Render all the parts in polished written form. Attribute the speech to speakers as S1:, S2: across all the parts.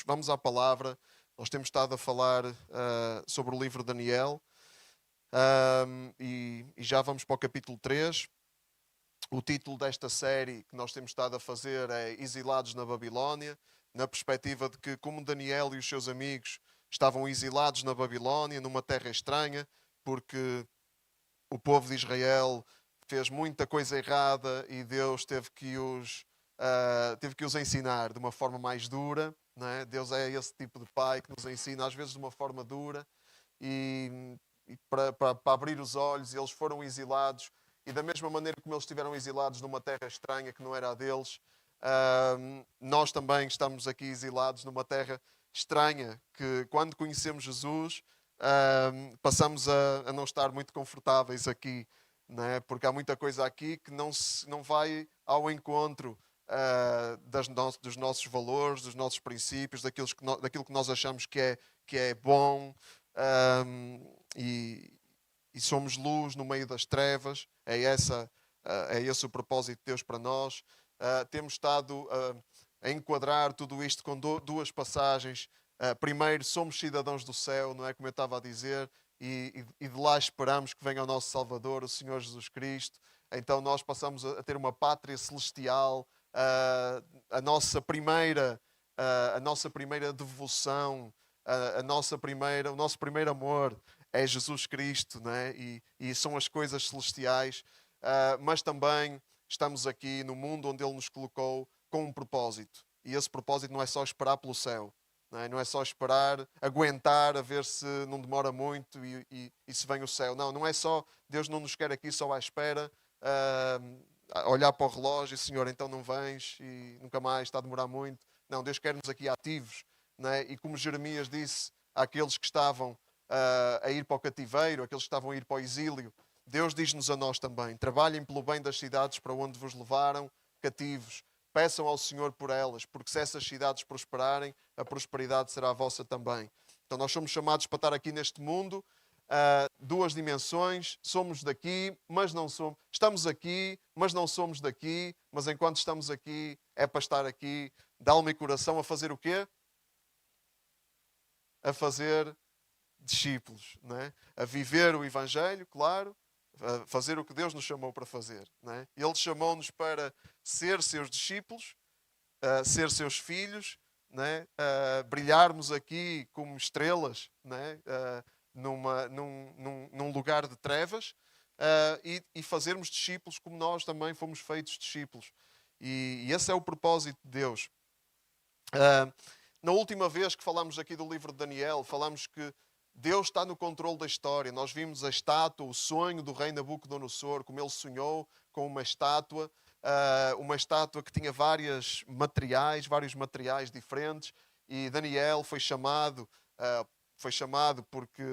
S1: Vamos à palavra. Nós temos estado a falar sobre o livro de Daniel e já vamos para o capítulo 3. O título desta série que nós temos estado a fazer é Exilados na Babilónia, na perspectiva de que, como Daniel e os seus amigos estavam exilados na Babilónia, numa terra estranha, porque o povo de Israel fez muita coisa errada e Deus teve que os ensinar de uma forma mais dura. Não é? Deus é esse tipo de pai que nos ensina, às vezes de uma forma dura, e para abrir os olhos. Eles foram exilados, e da mesma maneira como eles estiveram exilados numa terra estranha que não era a deles, nós também estamos aqui exilados numa terra estranha, que quando conhecemos Jesus, passamos a não estar muito confortáveis aqui, né? Porque há muita coisa aqui que não vai ao encontro dos nossos valores, dos nossos princípios, daquilo que nós achamos que é bom, e somos luz no meio das trevas. É esse o propósito de Deus para nós. Temos estado a enquadrar tudo isto com duas passagens. Primeiro, somos cidadãos do céu, não é, como eu estava a dizer, e de lá esperamos que venha o nosso Salvador, o Senhor Jesus Cristo. Então nós passamos a ter uma pátria celestial. A nossa primeira devoção, o nosso primeiro amor é Jesus Cristo, né? E são as coisas celestiais. Mas também estamos aqui no mundo onde Ele nos colocou com um propósito. E esse propósito não é só esperar pelo céu. Não é só esperar, aguentar a ver se não demora muito e se vem o céu. Não é só, Deus não nos quer aqui só à espera, a olhar para o relógio e, Senhor, então não vens e nunca mais, está a demorar muito. Não, Deus quer-nos aqui ativos. E como Jeremias disse àqueles que estavam a ir para o cativeiro, aqueles que estavam a ir para o exílio, Deus diz-nos a nós também: trabalhem pelo bem das cidades para onde vos levaram cativos. Peçam ao Senhor por elas, porque se essas cidades prosperarem, a prosperidade será a vossa também. Então nós somos chamados para estar aqui neste mundo, duas dimensões. Somos daqui, mas não somos. Estamos aqui, mas não somos daqui. Mas enquanto estamos aqui, é para estar aqui de alma e coração a fazer o quê? A fazer discípulos, não é? A viver o Evangelho, claro, a fazer o que Deus nos chamou para fazer. Não é? Ele chamou-nos para ser seus discípulos, ser seus filhos, não é? Brilharmos aqui como estrelas, não é? Num lugar de trevas, e fazermos discípulos como nós também fomos feitos discípulos. E esse é o propósito de Deus. Na última vez que falámos aqui do livro de Daniel, falámos que Deus está no controle da história. Nós vimos a estátua, o sonho do rei Nabucodonosor, como ele sonhou com uma estátua que tinha vários materiais diferentes, e Daniel foi chamado porque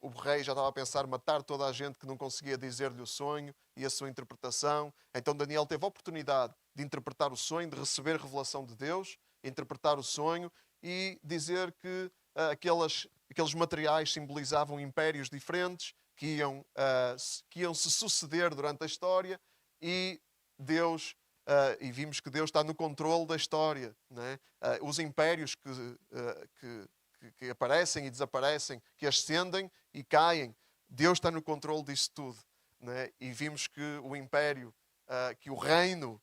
S1: o rei já estava a pensar matar toda a gente que não conseguia dizer-lhe o sonho e a sua interpretação. Então Daniel teve a oportunidade de interpretar o sonho, de receber revelação de Deus, interpretar o sonho e dizer que aqueles materiais simbolizavam impérios diferentes que iam se suceder durante a história, e Deus, e vimos que Deus está no controle da história. Não é? Os impérios que aparecem e desaparecem, que ascendem e caem, Deus está no controle disso tudo. Não é? E vimos que o império, que o reino,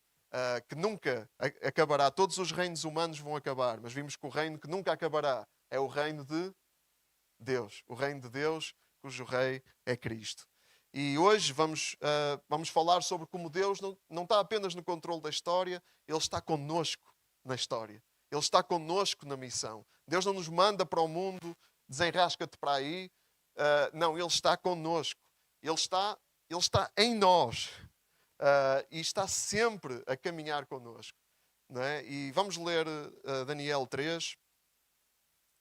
S1: que nunca acabará, todos os reinos humanos vão acabar, mas vimos que o reino que nunca acabará é o reino de Deus, o reino de Deus, cujo rei é Cristo. E hoje vamos falar sobre como Deus não está apenas no controle da história, Ele está connosco na história. Ele está connosco na missão. Deus não nos manda para o mundo, desenrasca-te para aí. Não, Ele está connosco. Ele está em nós. E está sempre a caminhar connosco. Não é? E vamos ler Daniel 3.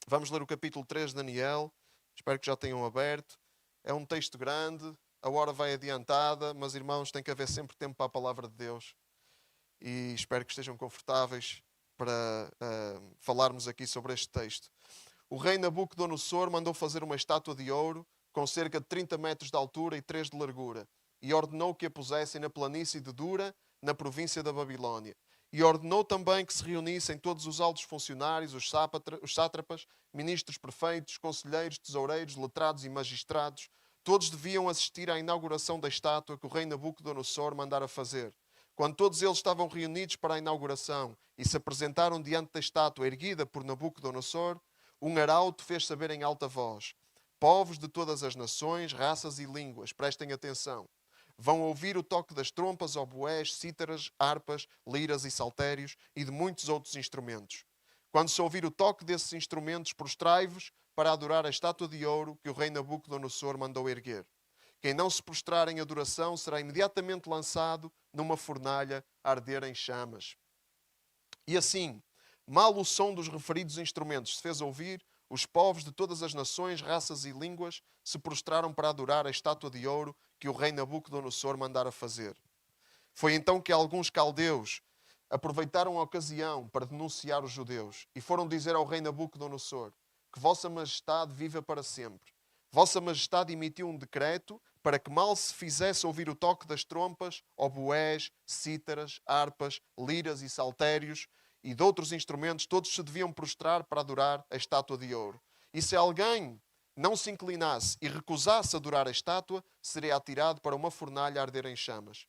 S1: Vamos ler o capítulo 3 de Daniel. Espero que já tenham aberto. É um texto grande, a hora vai adiantada, mas, irmãos, tem que haver sempre tempo para a palavra de Deus. E espero que estejam confortáveis para falarmos aqui sobre este texto. O rei Nabucodonosor mandou fazer uma estátua de ouro com cerca de 30 metros de altura e 3 de largura, e ordenou que a pusessem na planície de Dura, na província da Babilónia. e ordenou também que se reunissem todos os altos funcionários, os sátrapas, ministros prefeitos, conselheiros, tesoureiros, letrados e magistrados. Todos deviam assistir à inauguração da estátua que o rei Nabucodonosor mandara fazer. Quando todos eles estavam reunidos para a inauguração e se apresentaram diante da estátua erguida por Nabucodonosor, um arauto fez saber em alta voz: povos de todas as nações, raças e línguas, prestem atenção. Vão ouvir o toque das trompas, oboés, cítaras, harpas, liras e saltérios e de muitos outros instrumentos. Quando se ouvir o toque desses instrumentos, prostrai-vos para adorar a estátua de ouro que o rei Nabucodonosor mandou erguer. Quem não se prostrar em adoração será imediatamente lançado numa fornalha a arder em chamas. E assim, mal o som dos referidos instrumentos se fez ouvir, os povos de todas as nações, raças e línguas se prostraram para adorar a estátua de ouro que o rei Nabucodonosor mandara fazer. Foi então que alguns caldeus aproveitaram a ocasião para denunciar os judeus e foram dizer ao rei Nabucodonosor: que Vossa Majestade viva para sempre. Vossa Majestade emitiu um decreto para que mal se fizesse ouvir o toque das trompas, oboés, cítaras, harpas, liras e saltérios e de outros instrumentos, todos se deviam prostrar para adorar a estátua de ouro. E se alguém não se inclinasse e recusasse adorar a estátua, seria atirado para uma fornalha a arder em chamas.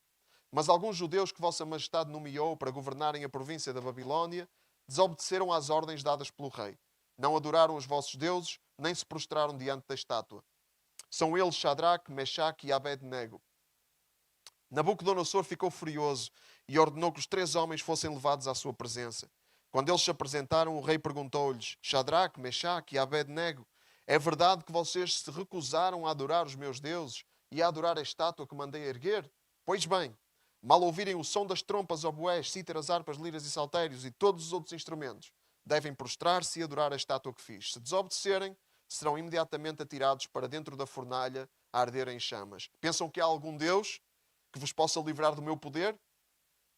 S1: Mas alguns judeus que Vossa Majestade nomeou para governarem a província da Babilónia desobedeceram às ordens dadas pelo rei. Não adoraram os vossos deuses, nem se prostraram diante da estátua. São eles Shadraque, Mechaque e Abed-nego. Nabucodonosor ficou furioso e ordenou que os 3 homens fossem levados à sua presença. Quando eles se apresentaram, o rei perguntou-lhes: Shadraque, Mechaque e Abed-nego, é verdade que vocês se recusaram a adorar os meus deuses e a adorar a estátua que mandei erguer? Pois bem, mal ouvirem o som das trompas, oboés, cítaras, harpas, liras e saltérios e todos os outros instrumentos, devem prostrar-se e adorar a estátua que fiz. Se desobedecerem, serão imediatamente atirados para dentro da fornalha a arder em chamas. Pensam que há algum Deus que vos possa livrar do meu poder?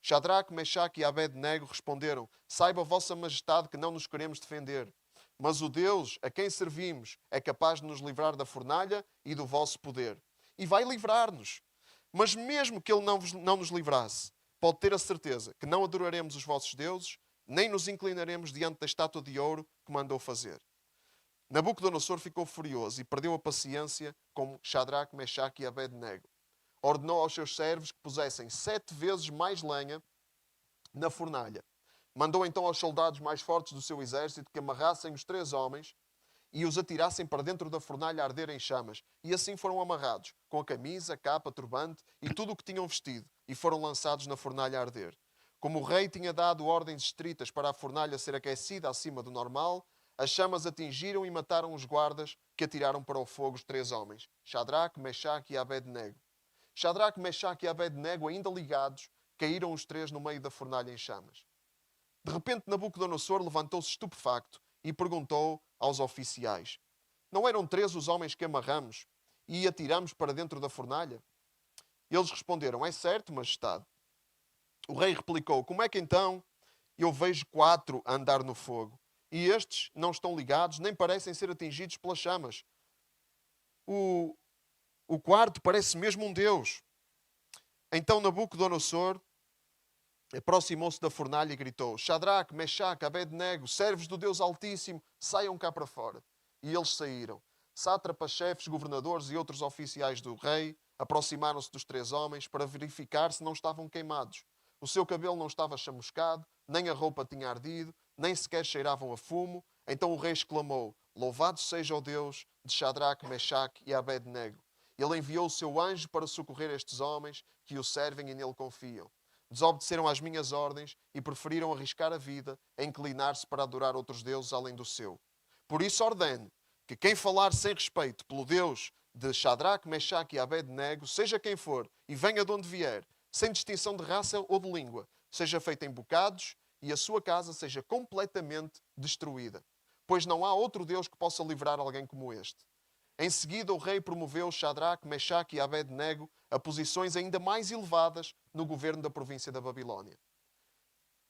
S1: Shadraque, Mechaque e Abed-nego responderam: saiba Vossa Majestade que não nos queremos defender, mas o Deus a quem servimos é capaz de nos livrar da fornalha e do vosso poder. E vai livrar-nos. Mas mesmo que Ele não nos livrasse, pode ter a certeza que não adoraremos os vossos deuses, nem nos inclinaremos diante da estátua de ouro que mandou fazer. Nabucodonosor ficou furioso e perdeu a paciência com Shadraque, Mechaque e Abed-nego. Ordenou aos seus servos que pusessem 7 vezes mais lenha na fornalha. Mandou então aos soldados mais fortes do seu exército que amarrassem os 3 homens e os atirassem para dentro da fornalha a arder em chamas. E assim foram amarrados, com a camisa, capa, turbante e tudo o que tinham vestido, e foram lançados na fornalha a arder. Como o rei tinha dado ordens estritas para a fornalha ser aquecida acima do normal, as chamas atingiram e mataram os guardas que atiraram para o fogo os 3 homens, Shadraque, Mechaque e Abed-nego. Shadraque, Mechaque e Abed-nego, ainda ligados, caíram os 3 no meio da fornalha em chamas. De repente Nabucodonosor levantou-se estupefacto e perguntou aos oficiais: não eram 3 os homens que amarramos e atiramos para dentro da fornalha? Eles responderam: é certo, Majestade. O rei replicou: como é que então eu vejo 4 a andar no fogo? E estes não estão ligados, nem parecem ser atingidos pelas chamas. O quarto parece mesmo um deus. Então Nabucodonosor aproximou-se da fornalha e gritou: Shadraque, Mechaque, Abed-nego, servos do Deus Altíssimo, saiam cá para fora. E eles saíram. Sátrapas, chefes, governadores e outros oficiais do rei aproximaram-se dos 3 homens para verificar se não estavam queimados. O seu cabelo não estava chamuscado, nem a roupa tinha ardido, nem sequer cheiravam a fumo. Então o rei exclamou: louvado seja o Deus de Shadraque, Mechaque e Abed-nego. Ele enviou o seu anjo para socorrer estes homens que o servem e nele confiam. Desobedeceram às minhas ordens e preferiram arriscar a vida a inclinar-se para adorar outros deuses além do seu. Por isso ordeno que quem falar sem respeito pelo Deus de Shadraque, Mechaque e Abed-nego, seja quem for e venha de onde vier, sem distinção de raça ou de língua, seja feito em bocados e a sua casa seja completamente destruída. Pois não há outro Deus que possa livrar alguém como este. Em seguida, o rei promoveu Shadraque, Mechaque e Abed-nego a posições ainda mais elevadas no governo da província da Babilónia.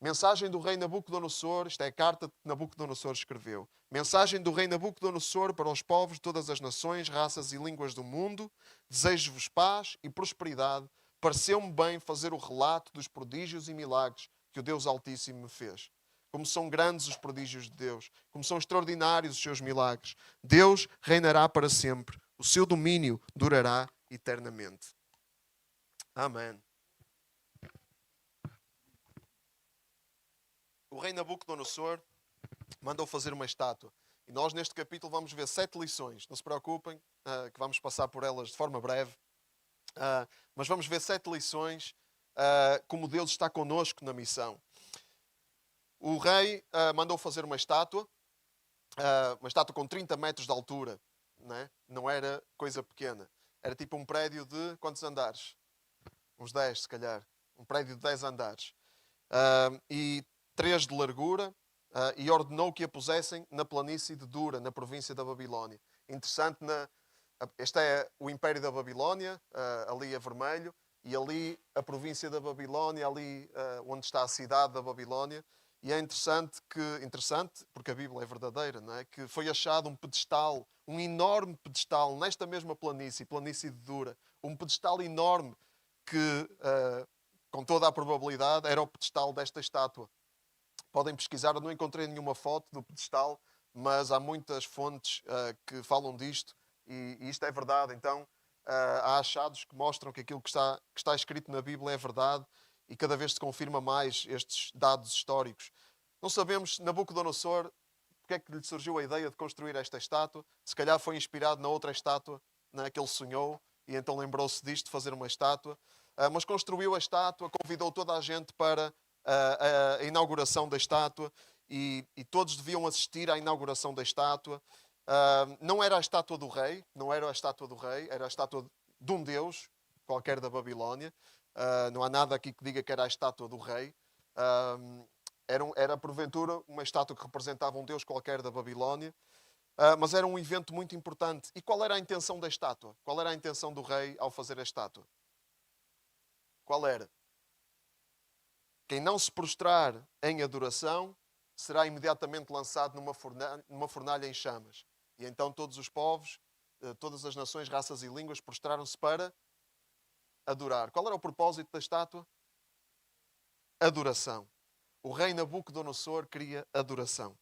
S1: Mensagem do rei Nabucodonosor, esta é a carta que Nabucodonosor escreveu. Mensagem do rei Nabucodonosor para os povos de todas as nações, raças e línguas do mundo. Desejo-vos paz e prosperidade. Pareceu-me bem fazer o relato dos prodígios e milagres que o Deus Altíssimo me fez. Como são grandes os prodígios de Deus, como são extraordinários os seus milagres. Deus reinará para sempre, o seu domínio durará eternamente. Amém. O rei Nabucodonosor mandou fazer uma estátua. E nós neste capítulo vamos ver 7 lições. Não se preocupem, que vamos passar por elas de forma breve. Mas vamos ver 7 lições, como Deus está connosco na missão. O rei mandou fazer uma estátua com 30 metros de altura. Né? Não era coisa pequena. Era tipo um prédio de quantos andares? Uns 10, se calhar. Um prédio de 10 andares. E 3 de largura. E ordenou que a pusessem na planície de Dura, na província da Babilónia. Interessante, este é o Império da Babilónia, ali a vermelho, e ali a província da Babilónia, ali onde está a cidade da Babilónia. E é interessante, porque a Bíblia é verdadeira, não é? Que foi achado um pedestal, um enorme pedestal, nesta mesma planície de Dura. Um pedestal enorme que, com toda a probabilidade, era o pedestal desta estátua. Podem pesquisar, eu não encontrei nenhuma foto do pedestal, mas há muitas fontes que falam disto, e isto é verdade. Então, há achados que mostram que aquilo que está escrito na Bíblia é verdade, e cada vez se confirma mais estes dados históricos. Não sabemos, Nabucodonosor, porque é que lhe surgiu a ideia de construir esta estátua. Se calhar foi inspirado na outra estátua, né, que ele sonhou, e então lembrou-se disto, de fazer uma estátua. Mas construiu a estátua, convidou toda a gente para a inauguração da estátua, e todos deviam assistir à inauguração da estátua. Não era a estátua do rei, era a estátua de um deus qualquer da Babilónia. Não há nada aqui que diga que era a estátua do rei. Era porventura uma estátua que representava um deus qualquer da Babilónia. Mas era um evento muito importante. E qual era a intenção da estátua? Qual era a intenção do rei ao fazer a estátua? Qual era? Quem não se prostrar em adoração será imediatamente lançado numa fornalha em chamas. E então todos os povos, todas as nações, raças e línguas prostraram-se para adorar. Qual era o propósito da estátua? Adoração. O rei Nabucodonosor queria adoração.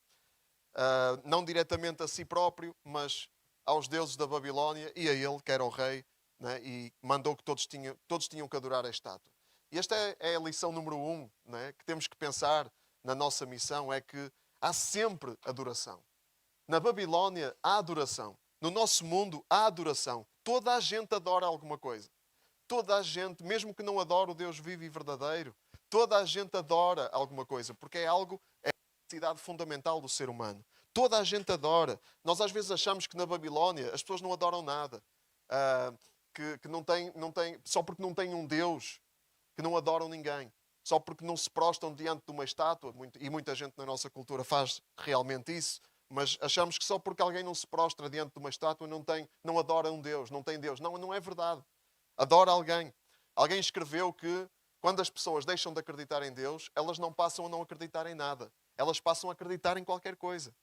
S1: Não diretamente a si próprio, mas aos deuses da Babilónia e a ele, que era o rei, né? E mandou que todos tinham que adorar a estátua. E esta é a lição número 1, né? Que temos que pensar na nossa missão, é que há sempre adoração. Na Babilónia há adoração. No nosso mundo há adoração. Toda a gente adora alguma coisa. Toda a gente, mesmo que não adore o Deus vivo e verdadeiro, toda a gente adora alguma coisa, porque é a necessidade fundamental do ser humano. Toda a gente adora. Nós às vezes achamos que na Babilónia as pessoas não adoram nada. Que não tem, só porque não têm um Deus, que não adoram ninguém. Só porque não se prostram diante de uma estátua, e muita gente na nossa cultura faz realmente isso, mas achamos que só porque alguém não se prostra diante de uma estátua não adora um Deus, não tem Deus. Não, não é verdade. Adora alguém. Alguém escreveu que quando as pessoas deixam de acreditar em Deus, elas não passam a não acreditar em nada. Elas passam a acreditar em qualquer coisa.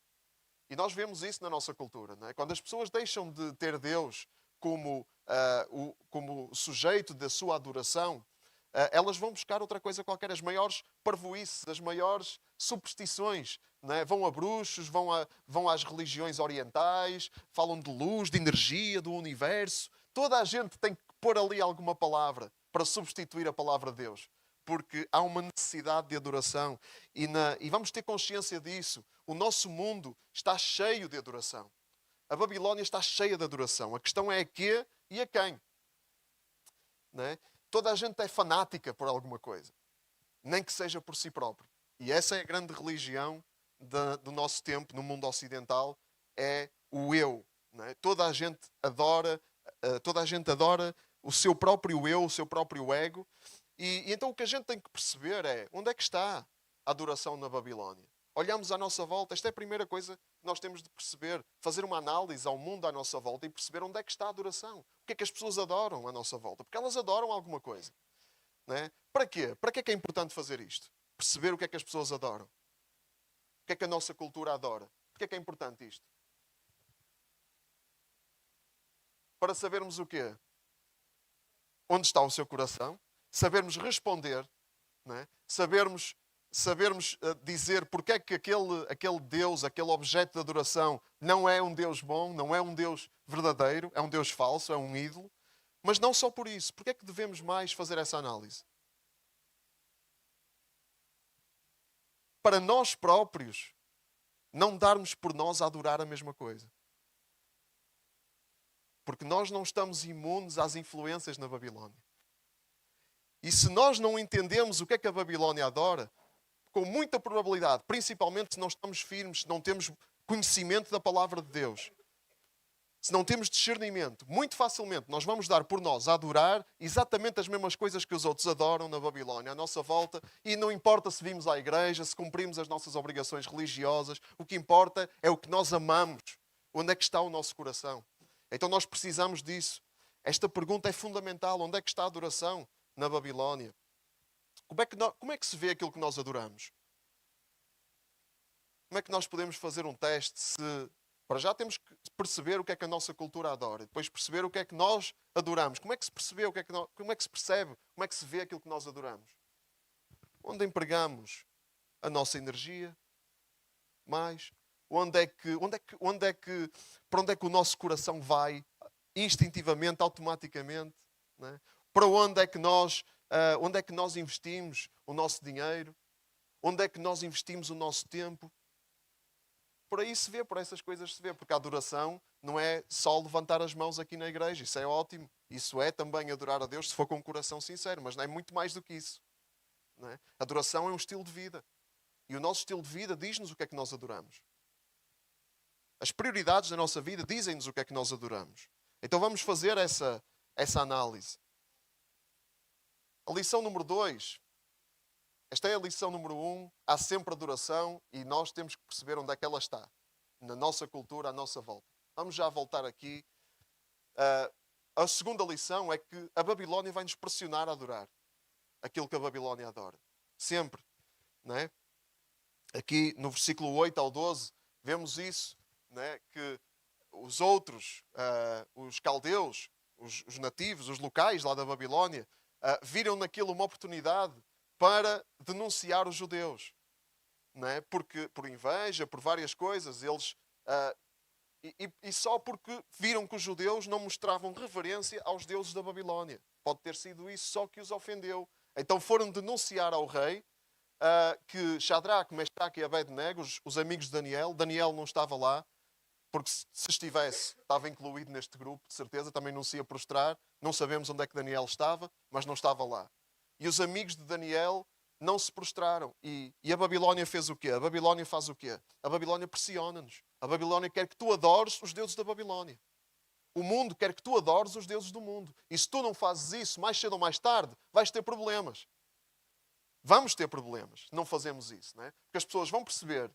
S1: E nós vemos isso na nossa cultura, não é? Quando as pessoas deixam de ter Deus como sujeito da sua adoração, elas vão buscar outra coisa qualquer, as maiores parvoíces, as maiores superstições. Não é? Vão a bruxos, vão às religiões orientais, falam de luz, de energia, do universo. Toda a gente tem que pôr ali alguma palavra para substituir a palavra de Deus. Porque há uma necessidade de adoração. E vamos ter consciência disso. O nosso mundo está cheio de adoração. A Babilónia está cheia de adoração. A questão é a quê e a quem. Não é? Toda a gente é fanática por alguma coisa. Nem que seja por si próprio. E essa é a grande religião do nosso tempo, no mundo ocidental, é o eu. Não é? Toda a gente adora o seu próprio eu, o seu próprio ego. E então o que a gente tem que perceber é onde é que está a adoração na Babilónia. Olhamos à nossa volta, esta é a primeira coisa que nós temos de perceber, fazer uma análise ao mundo à nossa volta e perceber onde é que está a adoração. O que é que as pessoas adoram à nossa volta? Porque elas adoram alguma coisa. Não é? Para quê? Para que é importante fazer isto? Perceber o que é que as pessoas adoram. O que é que a nossa cultura adora? Porquê é que é importante isto? Para sabermos o quê? Onde está o seu coração? Sabermos responder, não é? Sabermos sabermos dizer porque é que aquele Deus, aquele objeto de adoração, não é um Deus bom, não é um Deus verdadeiro, é um Deus falso, é um ídolo. Mas não só por isso. Porque é que devemos mais fazer essa análise? Para nós próprios não darmos por nós a adorar a mesma coisa. Porque nós não estamos imunes às influências na Babilónia. E se nós não entendemos o que é que a Babilónia adora, com muita probabilidade, principalmente se não estamos firmes, se não temos conhecimento da palavra de Deus, se não temos discernimento, muito facilmente nós vamos dar por nós a adorar exatamente as mesmas coisas que os outros adoram na Babilónia, à nossa volta, e não importa se vimos à igreja, se cumprimos as nossas obrigações religiosas, o que importa é o que nós amamos, onde é que está o nosso coração. Então nós precisamos disso. Esta pergunta é fundamental, onde é que está a adoração na Babilónia? Como é que se vê aquilo que nós adoramos? Como é que nós podemos fazer um teste se... Para já temos que perceber o que é que a nossa cultura adora. Depois perceber o que é que nós adoramos. Como é que se percebe, como é que se percebe, como é que se vê aquilo que nós adoramos? Onde empregamos a nossa energia? Mais? Para onde é que o nosso coração vai? Instintivamente, automaticamente? Não é? Para onde é que nós investimos o nosso dinheiro? Onde é que nós investimos o nosso tempo? Por aí se vê, por essas coisas se vê. Porque a adoração não é só levantar as mãos aqui na igreja. Isso é ótimo. Isso é também adorar a Deus se for com um coração sincero. Mas não é muito mais do que isso. Não é? Adoração é um estilo de vida. E o nosso estilo de vida diz-nos o que é que nós adoramos. As prioridades da nossa vida dizem-nos o que é que nós adoramos. Então vamos fazer essa análise. A lição número 2. Esta é a lição número 1. Há sempre adoração e nós temos que perceber onde é que ela está. Na nossa cultura, à nossa volta. Vamos já voltar aqui. A segunda lição é que a Babilónia vai nos pressionar a adorar aquilo que a Babilónia adora. Sempre. Não é? Aqui no versículo 8 ao 12, vemos isso. Não é? Que os outros, os caldeus, os nativos, os locais lá da Babilónia, viram naquilo uma oportunidade para denunciar os judeus, não é? Porque, por inveja, por várias coisas, eles... E só porque viram que os judeus não mostravam reverência aos deuses da Babilónia. Pode ter sido isso só que os ofendeu. Então foram denunciar ao rei que Shadraque, Mesaque e Abednego, os amigos de Daniel não estava lá, porque se estivesse, estava incluído neste grupo, de certeza, também não se ia prostrar. Não sabemos onde é que Daniel estava, mas não estava lá. E os amigos de Daniel não se prostraram. E a Babilónia fez o quê? A Babilónia faz o quê? A Babilónia pressiona-nos. A Babilónia quer que tu adores os deuses da Babilónia. O mundo quer que tu adores os deuses do mundo. E se tu não fazes isso, mais cedo ou mais tarde, vais ter problemas. Vamos ter problemas se não fazemos isso. Não é? Porque as pessoas vão perceber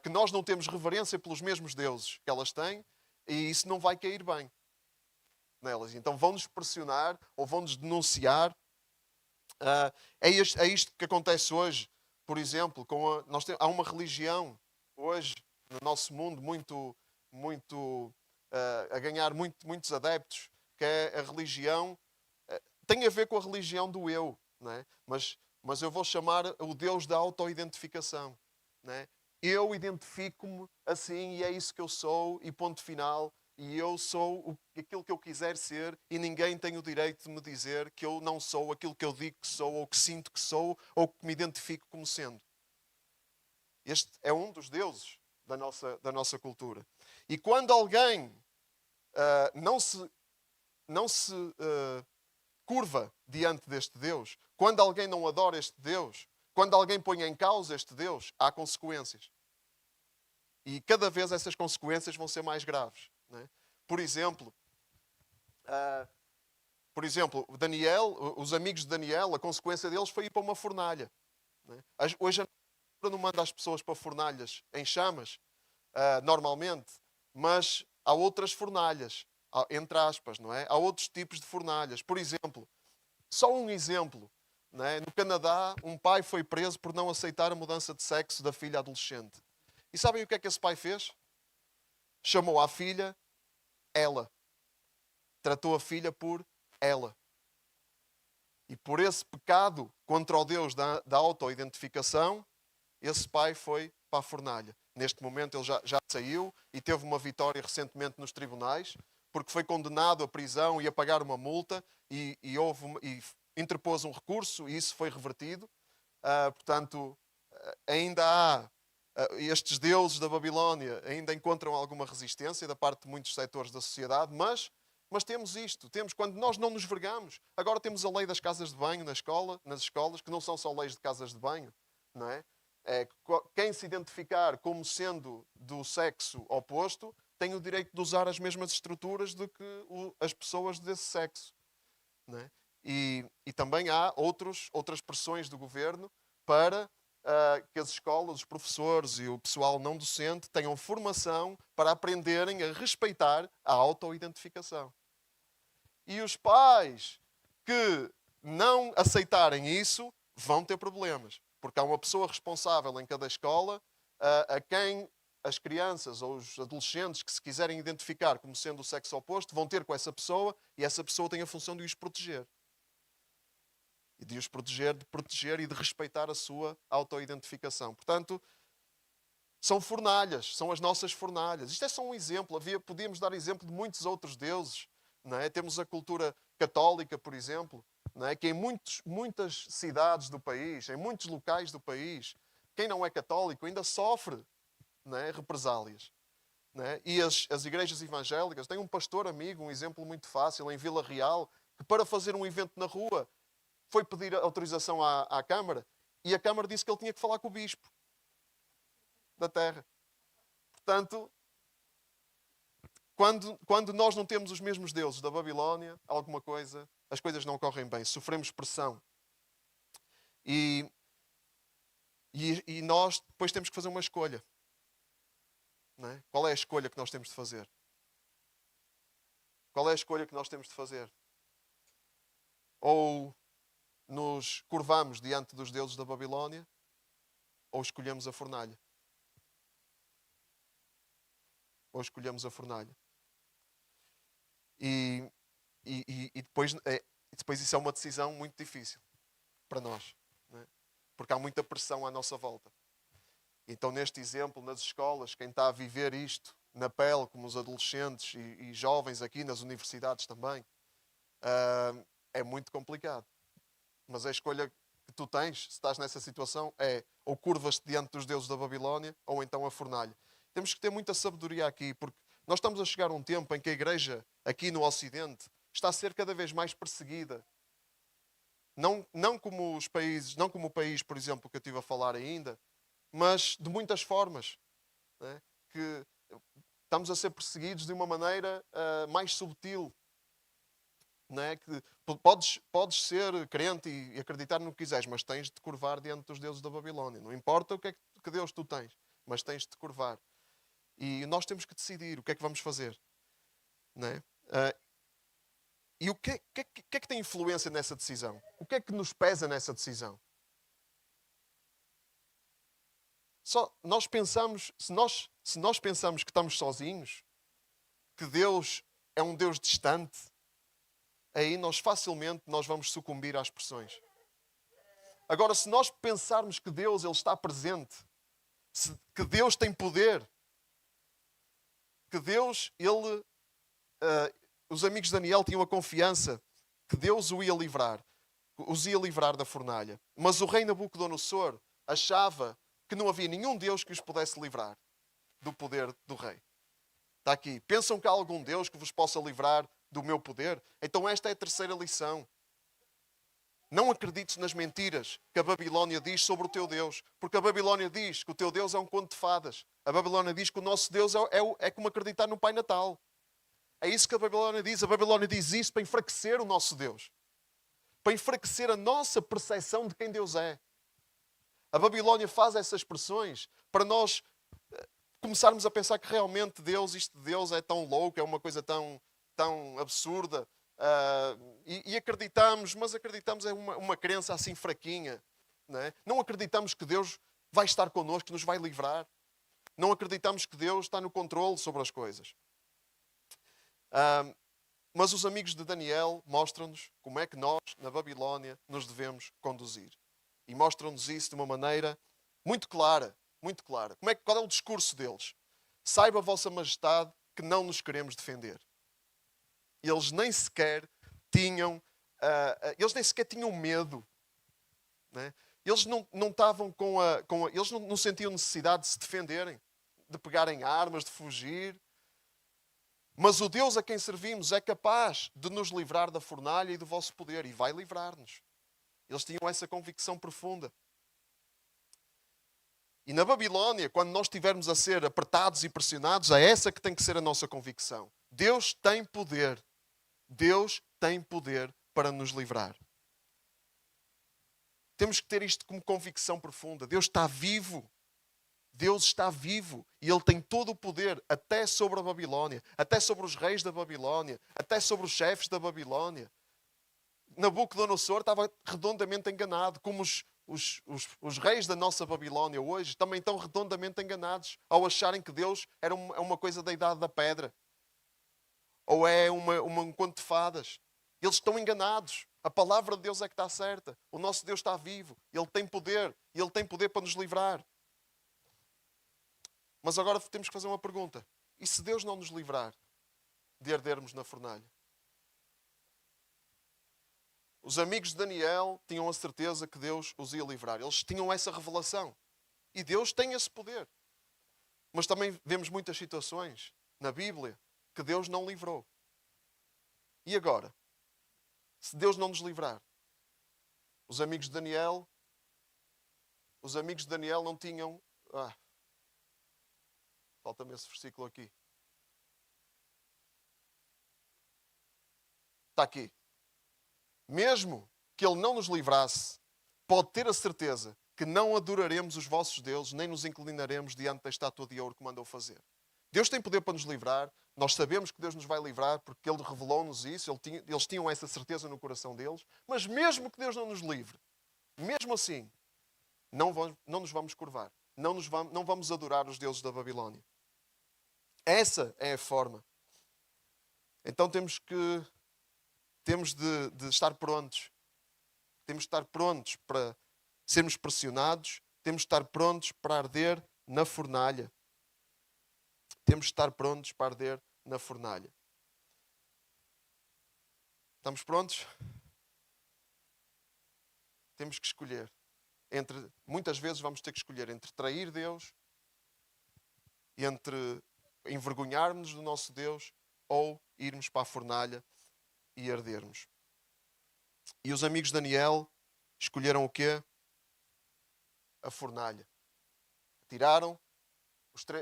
S1: que nós não temos reverência pelos mesmos deuses que elas têm e isso não vai cair bem nelas. Então vão-nos pressionar ou vão-nos denunciar. É isto que acontece hoje, por exemplo, há uma religião hoje no nosso mundo muito a ganhar muitos adeptos, que é a religião, tem a ver com a religião do eu, não é? Mas eu vou chamar o Deus da autoidentificação, não é? Eu identifico-me assim e é isso que eu sou e ponto final. E eu sou aquilo que eu quiser ser e ninguém tem o direito de me dizer que eu não sou aquilo que eu digo que sou ou que sinto que sou ou que me identifico como sendo. Este é um dos deuses da nossa cultura. E quando alguém não se curva diante deste Deus, quando alguém não adora este Deus, quando alguém põe em causa este Deus, há consequências. E cada vez essas consequências vão ser mais graves. Não é? Por exemplo, Daniel, os amigos de Daniel, a consequência deles foi ir para uma fornalha. Não é? Hoje a cultura não manda as pessoas para fornalhas em chamas, normalmente, mas há outras fornalhas, entre aspas, não é? Há outros tipos de fornalhas. Por exemplo, só um exemplo. Não é? No Canadá, um pai foi preso por não aceitar a mudança de sexo da filha adolescente. E sabem o que é que esse pai fez? Chamou a filha ela. Tratou a filha por ela. E por esse pecado contra o Deus da auto-identificação, esse pai foi para a fornalha. Neste momento ele já saiu e teve uma vitória recentemente nos tribunais, porque foi condenado à prisão e a pagar uma multa e interpôs um recurso e isso foi revertido. Portanto, ainda há estes deuses da Babilónia, ainda encontram alguma resistência da parte de muitos setores da sociedade, mas temos isto. Temos, quando nós não nos vergamos, agora temos a lei das casas de banho nas escolas, que não são só leis de casas de banho, não é? Quem se identificar como sendo do sexo oposto tem o direito de usar as mesmas estruturas do que as pessoas desse sexo. Não é? E também há outras pressões do governo para que as escolas, os professores e o pessoal não docente tenham formação para aprenderem a respeitar a auto-identificação. E os pais que não aceitarem isso vão ter problemas. Porque há uma pessoa responsável em cada escola a quem as crianças ou os adolescentes que se quiserem identificar como sendo o sexo oposto vão ter com essa pessoa e essa pessoa tem a função de os proteger. E de os proteger, e de respeitar a sua auto-identificação. Portanto, são fornalhas, são as nossas fornalhas. Isto é só um exemplo. Podíamos dar exemplo de muitos outros deuses. Não é? Temos a cultura católica, por exemplo, não é? Que em muitas cidades do país, em muitos locais do país, quem não é católico ainda sofre, não é? Represálias. Não é? E as igrejas evangélicas, tem um pastor amigo, um exemplo muito fácil, em Vila Real, que para fazer um evento na rua foi pedir autorização à Câmara e a Câmara disse que ele tinha que falar com o bispo da terra. Portanto, quando nós não temos os mesmos deuses da Babilónia, as coisas não correm bem, sofremos pressão. E nós depois temos que fazer uma escolha. Não é? Qual é a escolha que nós temos de fazer? Qual é a escolha que nós temos de fazer? Ou nos curvamos diante dos deuses da Babilónia, ou escolhemos a fornalha? Ou escolhemos a fornalha? E depois isso é uma decisão muito difícil para nós, não é? Porque há muita pressão à nossa volta. Então, neste exemplo, nas escolas, quem está a viver isto na pele, como os adolescentes e jovens aqui nas universidades também, é muito complicado. Mas a escolha que tu tens, se estás nessa situação, é ou curvas-te diante dos deuses da Babilónia, ou então a fornalha. Temos que ter muita sabedoria aqui, porque nós estamos a chegar a um tempo em que a igreja, aqui no Ocidente, está a ser cada vez mais perseguida. Não como os países, não como o país, por exemplo, que eu estive a falar ainda, mas de muitas formas. Né? Que estamos a ser perseguidos de uma maneira mais subtil. Né? Que podes ser crente e acreditar no que quiseres, mas tens de te curvar diante dos deuses da Babilónia. Não importa o que é que Deus tu tens, mas tens de te curvar. E nós temos que decidir o que é que vamos fazer. Né? E o que é que tem influência nessa decisão? O que é que nos pesa nessa decisão? Nós pensamos, se nós pensamos que estamos sozinhos, que Deus é um Deus distante, aí facilmente vamos sucumbir às pressões. Agora, se nós pensarmos que Deus ele está presente, que Deus tem poder, que Deus, os amigos de Daniel tinham a confiança que Deus os ia livrar da fornalha. Mas o rei Nabucodonosor achava que não havia nenhum Deus que os pudesse livrar do poder do rei. Está aqui. Pensam que há algum Deus que vos possa livrar do meu poder? Então esta é a terceira lição. Não acredites nas mentiras que a Babilónia diz sobre o teu Deus. Porque a Babilónia diz que o teu Deus é um conto de fadas. A Babilónia diz que o nosso Deus é como acreditar no Pai Natal. É isso que a Babilónia diz. A Babilónia diz isso para enfraquecer o nosso Deus. Para enfraquecer a nossa percepção de quem Deus é. A Babilónia faz essas pressões para nós começarmos a pensar que realmente isto de Deus é tão louco, é uma coisa tão absurda. E acreditamos, mas acreditamos é uma crença assim fraquinha. Não acreditamos que Deus vai estar connosco, que nos vai livrar. Não acreditamos que Deus está no controle sobre as coisas. Mas os amigos de Daniel mostram-nos como é que nós, na Babilónia, nos devemos conduzir. E mostram-nos isso de uma maneira muito clara, muito clara. Qual é o discurso deles? Saiba, Vossa Majestade, que não nos queremos defender. Eles nem sequer tinham, medo. Né? Eles não estavam eles não sentiam necessidade de se defenderem, de pegarem armas, de fugir. Mas o Deus a quem servimos é capaz de nos livrar da fornalha e do vosso poder. E vai livrar-nos. Eles tinham essa convicção profunda. E na Babilónia, quando nós estivermos a ser apertados e pressionados, é essa que tem que ser a nossa convicção. Deus tem poder. Deus tem poder para nos livrar. Temos que ter isto como convicção profunda. Deus está vivo. Deus está vivo e Ele tem todo o poder, até sobre a Babilónia, até sobre os reis da Babilónia, até sobre os chefes da Babilónia. Nabucodonosor estava redondamente enganado, como os reis da nossa Babilónia hoje também estão redondamente enganados ao acharem que Deus é uma coisa da idade da pedra ou é um conto de fadas. Eles estão enganados. A palavra de Deus é que está certa. O nosso Deus está vivo. Ele tem poder. E Ele tem poder para nos livrar. Mas agora temos que fazer uma pergunta. E se Deus não nos livrar de ardermos na fornalha? Os amigos de Daniel tinham a certeza que Deus os ia livrar. Eles tinham essa revelação. E Deus tem esse poder. Mas também vemos muitas situações na Bíblia que Deus não livrou. E agora? Se Deus não nos livrar? Os amigos de Daniel não tinham... Falta-me esse versículo aqui. Está aqui. Mesmo que Ele não nos livrasse, pode ter a certeza que não adoraremos os vossos deuses, nem nos inclinaremos diante da estátua de ouro que mandou fazer. Deus tem poder para nos livrar. Nós sabemos que Deus nos vai livrar porque Ele revelou-nos isso. Eles tinham essa certeza no coração deles. Mas mesmo que Deus não nos livre, mesmo assim, não nos vamos curvar. Não vamos adorar os deuses da Babilónia. Essa é a forma. Então temos de estar prontos. Temos de estar prontos para sermos pressionados. Temos de estar prontos para arder na fornalha. Temos de estar prontos para arder na fornalha. Estamos prontos? Temos que escolher. Muitas vezes vamos ter que escolher entre trair Deus, entre envergonharmos do nosso Deus ou irmos para a fornalha e ardermos. E os amigos de Daniel escolheram o quê? A fornalha.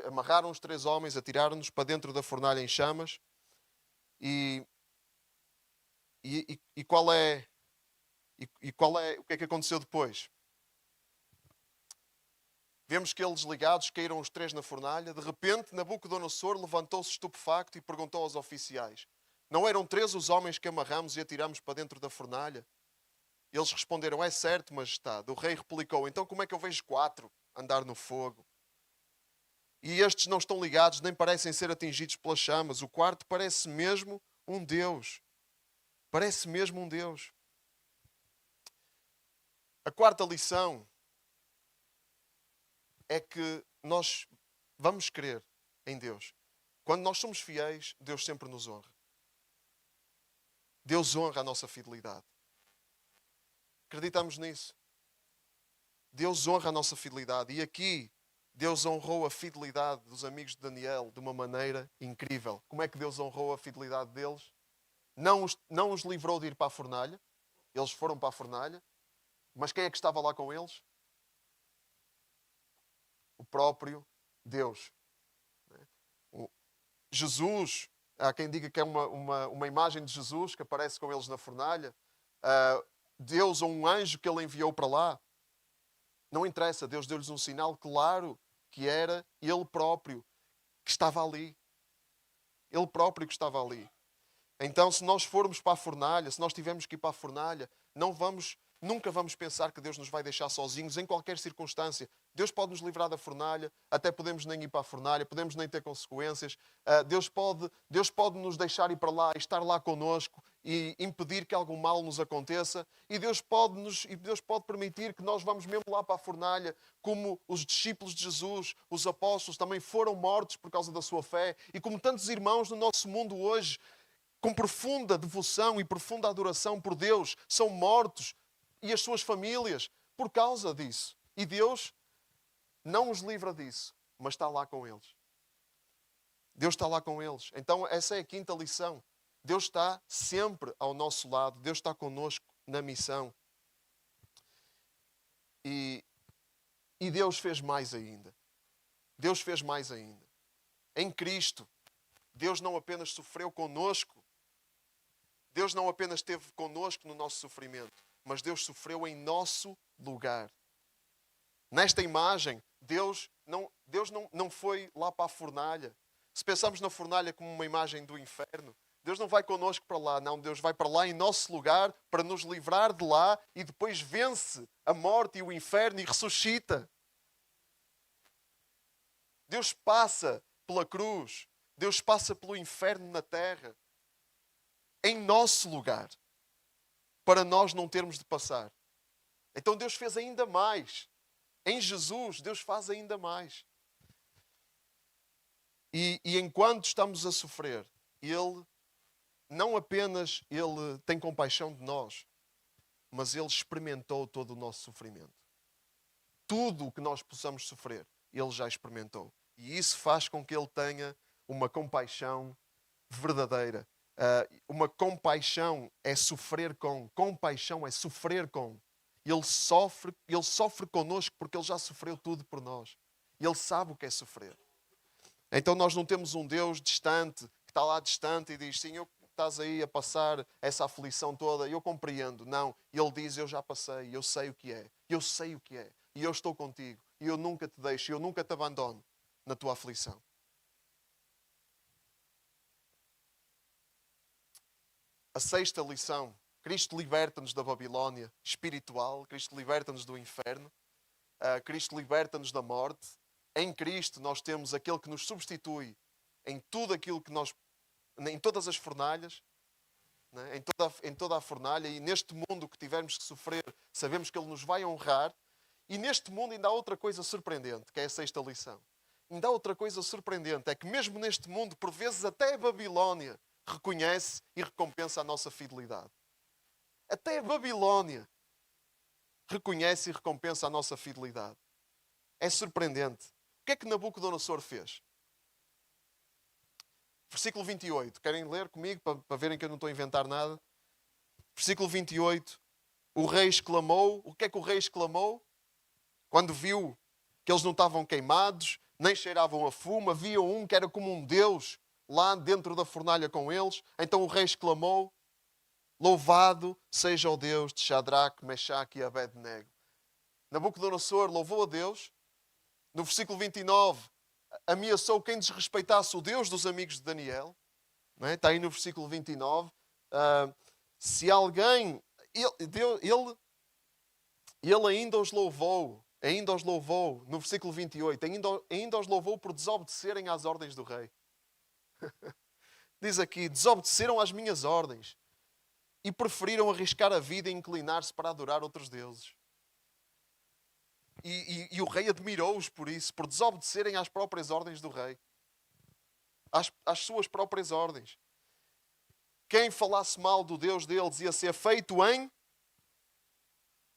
S1: Amarraram os 3 homens, atiraram-nos para dentro da fornalha em chamas. E o que é que aconteceu depois? Vemos que eles ligados caíram os 3 na fornalha. De repente, Nabucodonosor levantou-se estupefacto e perguntou aos oficiais: não eram 3 os homens que amarramos e atiramos para dentro da fornalha? Eles responderam: é certo, majestade. O rei replicou: então como é que eu vejo 4 andar no fogo? E estes não estão ligados, nem parecem ser atingidos pelas chamas. O quarto parece mesmo um Deus. Parece mesmo um Deus. A quarta lição é que nós vamos crer em Deus. Quando nós somos fiéis, Deus sempre nos honra. Deus honra a nossa fidelidade. Acreditamos nisso? Deus honra a nossa fidelidade. E aqui, Deus honrou a fidelidade dos amigos de Daniel de uma maneira incrível. Como é que Deus honrou a fidelidade deles? Não os livrou de ir para a fornalha. Eles foram para a fornalha. Mas quem é que estava lá com eles? O próprio Deus. Jesus, há quem diga que é uma imagem de Jesus que aparece com eles na fornalha. Deus ou um anjo que Ele enviou para lá. Não interessa, Deus deu-lhes um sinal claro que era Ele próprio que estava ali. Ele próprio que estava ali. Então, se nós formos para a fornalha, se nós tivermos que ir para a fornalha, nunca vamos pensar que Deus nos vai deixar sozinhos em qualquer circunstância. Deus pode nos livrar da fornalha, até podemos nem ir para a fornalha, podemos nem ter consequências. Deus pode nos deixar ir para lá, estar lá connosco e impedir que algum mal nos aconteça. E Deus pode permitir que nós vamos mesmo lá para a fornalha, como os discípulos de Jesus, os apóstolos, também foram mortos por causa da sua fé. E como tantos irmãos no nosso mundo hoje, com profunda devoção e profunda adoração por Deus, são mortos e as suas famílias por causa disso. E Deus não os livra disso, mas está lá com eles. Deus está lá com eles. Então essa é a quinta lição. Deus está sempre ao nosso lado. Deus está connosco na missão. E Deus fez mais ainda. Deus fez mais ainda. Em Cristo, Deus não apenas sofreu connosco, Deus não apenas esteve connosco no nosso sofrimento, mas Deus sofreu em nosso lugar. Nesta imagem, Deus não foi lá para a fornalha. Se pensamos na fornalha como uma imagem do inferno, Deus não vai connosco para lá, não. Deus vai para lá em nosso lugar para nos livrar de lá e depois vence a morte e o inferno e ressuscita. Deus passa pela cruz. Deus passa pelo inferno na terra em nosso lugar, para nós não termos de passar. Então Deus fez ainda mais. Em Jesus, Deus faz ainda mais. E enquanto estamos a sofrer, Ele, não apenas Ele tem compaixão de nós, mas Ele experimentou todo o nosso sofrimento. Tudo o que nós possamos sofrer, Ele já experimentou. E isso faz com que Ele tenha uma compaixão verdadeira. Uma compaixão é sofrer com. Compaixão é sofrer com. Ele sofre connosco porque Ele já sofreu tudo por nós. Ele sabe o que é sofrer. Então nós não temos um Deus distante, que está lá distante e diz, sim, estás aí a passar essa aflição toda, eu compreendo. Não, Ele diz, eu já passei, eu sei o que é. Eu sei o que é. E eu estou contigo. E eu nunca te deixo, eu nunca te abandono na tua aflição. A sexta lição. Cristo liberta-nos da Babilónia espiritual. Cristo liberta-nos do inferno. Cristo liberta-nos da morte. Em Cristo nós temos aquele que nos substitui em tudo aquilo que nós... em todas as fornalhas. Né? Em toda a fornalha. E neste mundo que tivermos que sofrer, sabemos que Ele nos vai honrar. E neste mundo ainda há outra coisa surpreendente, que é a sexta lição. Ainda há outra coisa surpreendente. É que mesmo neste mundo, por vezes até a Babilónia reconhece e recompensa a nossa fidelidade. Até a Babilónia reconhece e recompensa a nossa fidelidade. É surpreendente. O que é que Nabucodonosor fez? Versículo 28. Querem ler comigo para verem que eu não estou a inventar nada? Versículo 28. O rei exclamou. O que é que o rei exclamou? Quando viu que eles não estavam queimados, nem cheiravam a fumo, havia um que era como um deus lá dentro da fornalha com eles. Então o rei exclamou, louvado seja o Deus de Shadraque, Mechaque e Abednego. Nabucodonosor louvou a Deus. No versículo 29, ameaçou quem desrespeitasse o Deus dos amigos de Daniel. Não é? Está aí no versículo 29. Se alguém... Ele ainda os louvou. Ainda os louvou. No versículo 28. Ainda os louvou por desobedecerem às ordens do rei. Diz aqui, desobedeceram às minhas ordens e preferiram arriscar a vida e inclinar-se para adorar outros deuses. E o rei admirou-os por isso, por desobedecerem às próprias ordens do rei. Às suas próprias ordens. Quem falasse mal do Deus deles ia ser feito em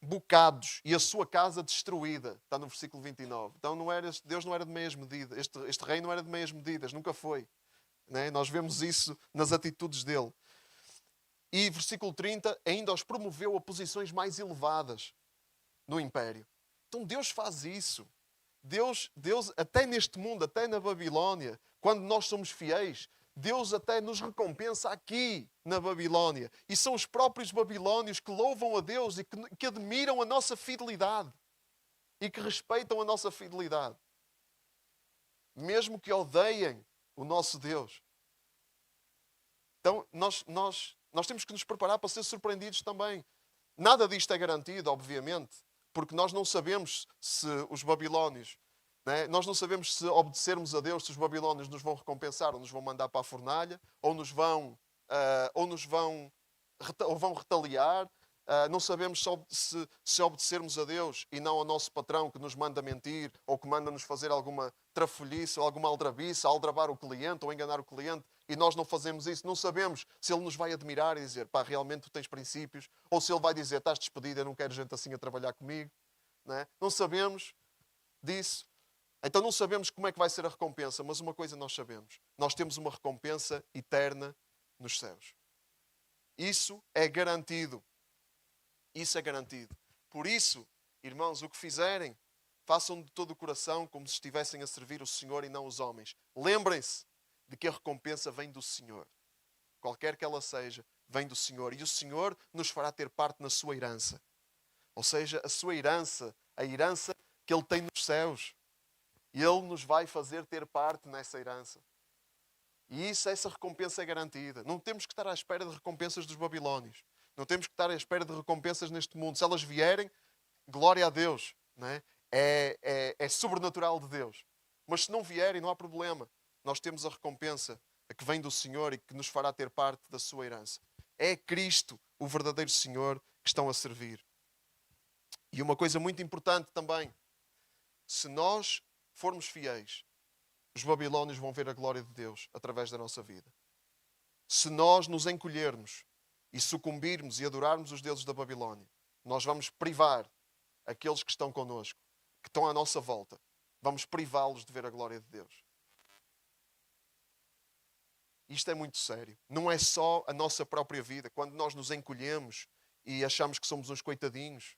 S1: bocados e a sua casa destruída. Está no versículo 29. Então Deus não era de meias medidas. Este rei não era de meias medidas, nunca foi. Né? Nós vemos isso nas atitudes dele. E versículo 30, ainda os promoveu a posições mais elevadas no império. Então Deus faz isso. Deus, até neste mundo, até na Babilónia, quando nós somos fiéis, Deus até nos recompensa aqui na Babilónia. E são os próprios babilónios que louvam a Deus e que admiram a nossa fidelidade. E que respeitam a nossa fidelidade. Mesmo que odeiem o nosso Deus. Então, nós temos que nos preparar para ser surpreendidos também. Nada disto é garantido, obviamente. porque nós não sabemos se os babilónios, né? Nós não sabemos se obedecermos a Deus, se os babilónios nos vão recompensar, ou nos vão mandar para a fornalha, ou nos vão, ou vão retaliar. Não sabemos se obedecermos a Deus e não ao nosso patrão que nos manda mentir, ou que manda-nos fazer alguma trafolhice, ou alguma aldrabice, aldrabar o cliente, ou enganar o cliente, e nós não fazemos isso. Não sabemos se Ele nos vai admirar e dizer, pá, realmente tu tens princípios, ou se Ele vai dizer, estás despedido, eu não quero gente assim a trabalhar comigo. Não sabemos disso. Então não sabemos como é que vai ser a recompensa, mas uma coisa nós sabemos. Nós temos uma recompensa eterna nos céus. Isso é garantido. Isso é garantido. Por isso, irmãos, o que fizerem, façam de todo o coração como se estivessem a servir o Senhor e não os homens. Lembrem-se de que a recompensa vem do Senhor. Qualquer que ela seja, vem do Senhor. E o Senhor nos fará ter parte na sua herança. Ou seja, a sua herança, a herança que Ele tem nos céus. E Ele nos vai fazer ter parte nessa herança. E essa recompensa é garantida. Não temos que estar à espera de recompensas dos babilónios. Não temos que estar à espera de recompensas neste mundo. Se elas vierem, glória a Deus. Não é? É sobrenatural de Deus. Mas se não vierem, não há problema. Nós temos a recompensa que vem do Senhor e que nos fará ter parte da sua herança. É Cristo, o verdadeiro Senhor, que estão a servir. E uma coisa muito importante também. Se nós formos fiéis, os babilónios vão ver a glória de Deus através da nossa vida. Se nós nos encolhermos e sucumbirmos e adorarmos os deuses da Babilónia, nós vamos privar aqueles que estão connosco, que estão à nossa volta. Vamos privá-los de ver a glória de Deus. Isto é muito sério. Não é só a nossa própria vida. Quando nós nos encolhemos e achamos que somos uns coitadinhos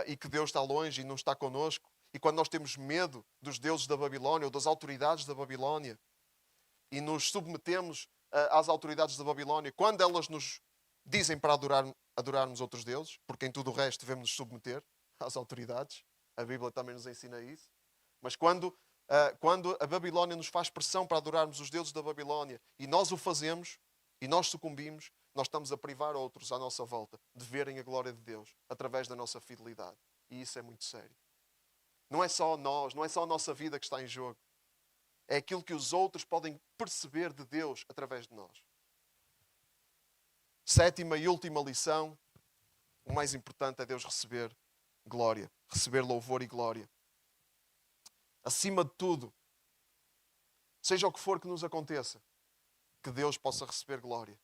S1: e que Deus está longe e não está connosco, e quando nós temos medo dos deuses da Babilónia ou das autoridades da Babilónia e nos submetemos às autoridades da Babilónia, quando elas nos dizem para adorarmos outros deuses, porque em tudo o resto devemos nos submeter às autoridades, a Bíblia também nos ensina isso, mas quando a Babilónia nos faz pressão para adorarmos os deuses da Babilónia e nós o fazemos e nós sucumbimos, nós estamos a privar outros à nossa volta de verem a glória de Deus através da nossa fidelidade. E isso é muito sério. Não é só nós, não é só a nossa vida que está em jogo. É aquilo que os outros podem perceber de Deus através de nós. Sétima e última lição. O mais importante é Deus receber glória. Receber louvor e glória. Acima de tudo, seja o que for que nos aconteça, que Deus possa receber glória.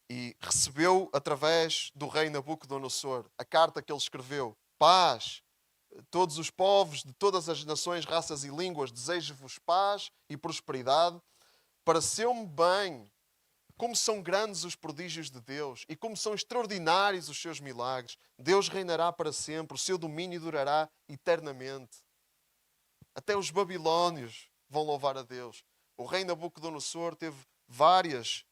S1: E recebeu através do rei Nabucodonosor a carta que ele escreveu. Paz. Todos os povos de todas as nações, raças e línguas, desejo-vos paz e prosperidade. Pareceu-me bem como são grandes os prodígios de Deus e como são extraordinários os seus milagres. Deus reinará para sempre, o seu domínio durará eternamente. Até os babilónios vão louvar a Deus. O rei Nabucodonosor teve várias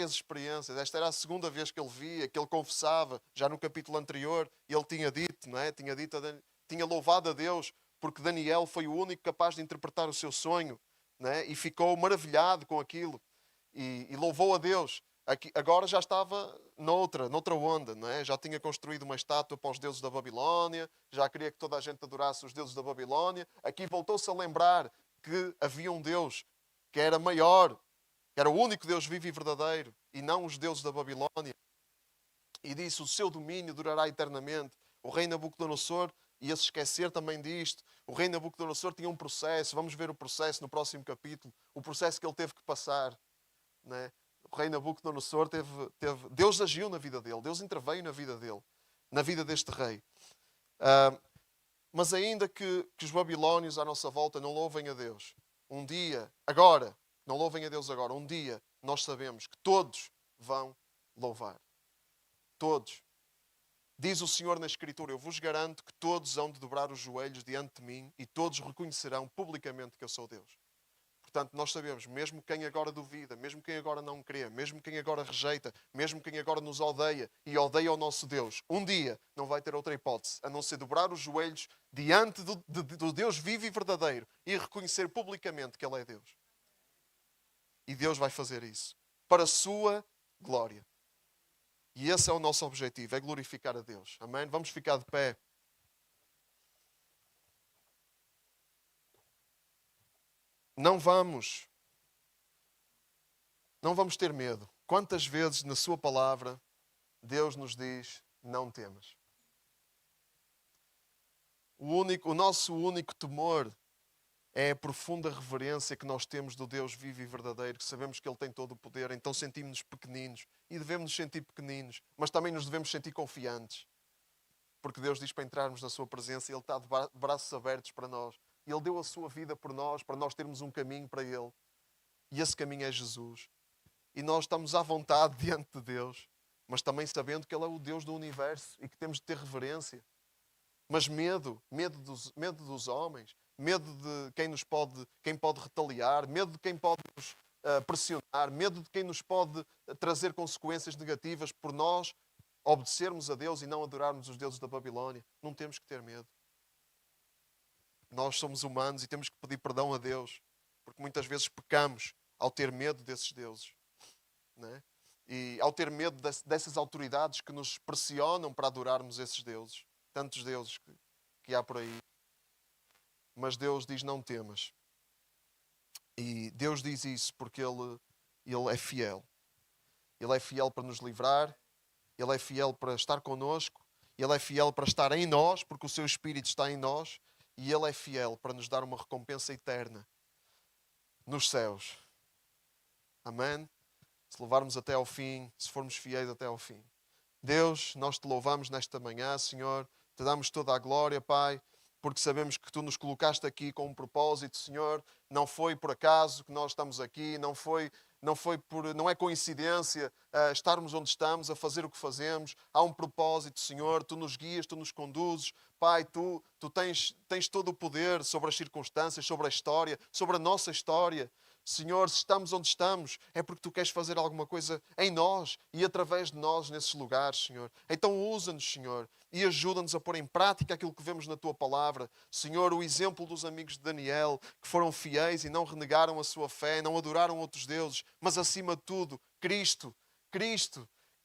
S1: experiências. Esta era a segunda vez que ele via, que ele confessava. Já no capítulo anterior, ele tinha dito, não é? Tinha louvado a Deus porque Daniel foi o único capaz de interpretar o seu sonho, né? E ficou maravilhado com aquilo e louvou a Deus. Agora já estava noutra onda, não é? Já tinha construído uma estátua para os deuses da Babilónia, já queria que toda a gente adorasse os deuses da Babilónia. Aqui voltou-se a lembrar que havia um Deus que era maior, que era o único Deus vivo e verdadeiro, e não os deuses da Babilónia. E disse, o seu domínio durará eternamente. O rei Nabucodonosor ia-se esquecer também disto. O rei Nabucodonosor tinha um processo. Vamos ver o processo no próximo capítulo. O processo que ele teve que passar. Né? O rei Nabucodonosor Deus agiu na vida dele. Deus interveio na vida dele. Na vida deste rei. Mas ainda que os babilónios à nossa volta não louvem a Deus. Um dia, agora, não louvem a Deus agora. Um dia, nós sabemos que todos vão louvar. Todos. Diz o Senhor na Escritura, eu vos garanto que todos hão de dobrar os joelhos diante de mim e todos reconhecerão publicamente que eu sou Deus. Portanto, nós sabemos, mesmo quem agora duvida, mesmo quem agora não crê, mesmo quem agora rejeita, mesmo quem agora nos odeia e odeia o nosso Deus, um dia não vai ter outra hipótese, a não ser dobrar os joelhos diante do Deus vivo e verdadeiro e reconhecer publicamente que Ele é Deus. E Deus vai fazer isso para a sua glória. E esse é o nosso objetivo, é glorificar a Deus. Amém? Vamos ficar de pé. não vamos ter medo. Quantas vezes na sua palavra Deus nos diz, não temas. O nosso único temor é a profunda reverência que nós temos do Deus vivo e verdadeiro, que sabemos que Ele tem todo o poder, então sentimos-nos pequeninos. E devemos nos sentir pequeninos, mas também nos devemos sentir confiantes. Porque Deus diz para entrarmos na sua presença e Ele está de braços abertos para nós. E Ele deu a sua vida por nós, para nós termos um caminho para Ele. E esse caminho é Jesus. E nós estamos à vontade diante de Deus, mas também sabendo que Ele é o Deus do universo e que temos de ter reverência. Mas medo dos homens, medo de quem pode retaliar, medo de quem pode nos pressionar, medo de quem nos pode trazer consequências negativas por nós obedecermos a Deus e não adorarmos os deuses da Babilónia. Não temos que ter medo. Nós somos humanos e temos que pedir perdão a Deus, porque muitas vezes pecamos ao ter medo desses deuses, não é? E ao ter medo dessas autoridades que nos pressionam para adorarmos esses deuses. Tantos deuses que há por aí. Mas Deus diz, não temas. E Deus diz isso porque Ele é fiel. Ele é fiel para nos livrar. Ele é fiel para estar connosco. Ele é fiel para estar em nós, porque o seu Espírito está em nós. E Ele é fiel para nos dar uma recompensa eterna nos céus. Amém? Se levarmos até ao fim, se formos fiéis até ao fim. Deus, nós te louvamos nesta manhã, Senhor. Te damos toda a glória, Pai, porque sabemos que Tu nos colocaste aqui com um propósito, Senhor. Não foi por acaso que nós estamos aqui, não é coincidência estarmos onde estamos, a fazer o que fazemos. Há um propósito, Senhor. Tu nos guias, Tu nos conduzes. Pai, Tu tens todo o poder sobre as circunstâncias, sobre a história, sobre a nossa história. Senhor, se estamos onde estamos, é porque Tu queres fazer alguma coisa em nós e através de nós nesses lugares, Senhor. Então usa-nos, Senhor, e ajuda-nos a pôr em prática aquilo que vemos na Tua palavra. Senhor, o exemplo dos amigos de Daniel, que foram fiéis e não renegaram a sua fé, não adoraram outros deuses, mas acima de tudo, Cristo,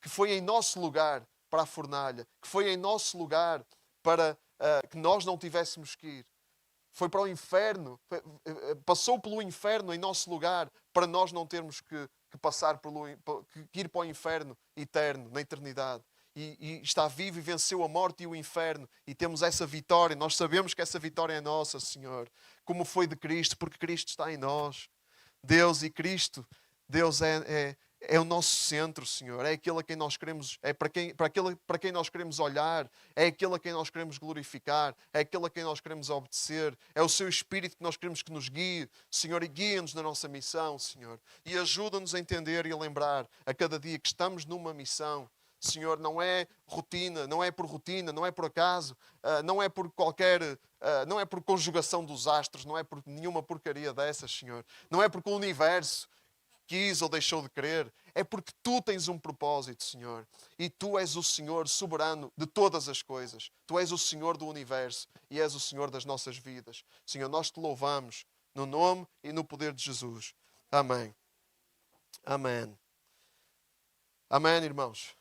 S1: que foi em nosso lugar para a fornalha, que foi em nosso lugar para que nós não tivéssemos que ir. Foi para o inferno, passou pelo inferno em nosso lugar, para nós não termos que ir para o inferno eterno, na eternidade. E está vivo e venceu a morte e o inferno. E temos essa vitória, nós sabemos que essa vitória é nossa, Senhor. Como foi de Cristo, porque Cristo está em nós. Deus e Cristo, Deus é o nosso centro, Senhor. É aquele a quem nós queremos, é para quem nós queremos olhar, é aquele a quem nós queremos glorificar, é aquele a quem nós queremos obedecer, é o seu Espírito que nós queremos que nos guie, Senhor, e guia-nos na nossa missão, Senhor. E ajuda-nos a entender e a lembrar a cada dia que estamos numa missão. Senhor, não é rotina, não é por acaso, não é por não é por conjugação dos astros, não é por nenhuma porcaria dessas, Senhor. Não é porque o universo quis ou deixou de querer, é porque Tu tens um propósito, Senhor. E Tu és o Senhor soberano de todas as coisas. Tu és o Senhor do universo e és o Senhor das nossas vidas. Senhor, nós Te louvamos no nome e no poder de Jesus. Amém. Amém. Amém, irmãos.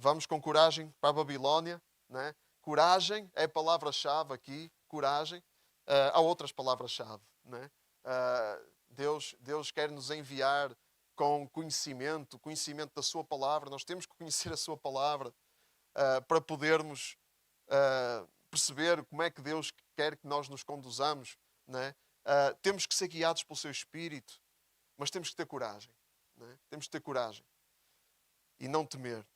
S1: Vamos com coragem para a Babilónia, né? Coragem é a palavra-chave aqui, coragem. Há outras palavras-chave, né? Deus quer nos enviar com conhecimento da Sua palavra. Nós temos que conhecer a Sua palavra para podermos perceber como é que Deus quer que nós nos conduzamos, né? Temos que ser guiados pelo Seu Espírito, mas temos que ter coragem, né? Temos que ter coragem e não temer.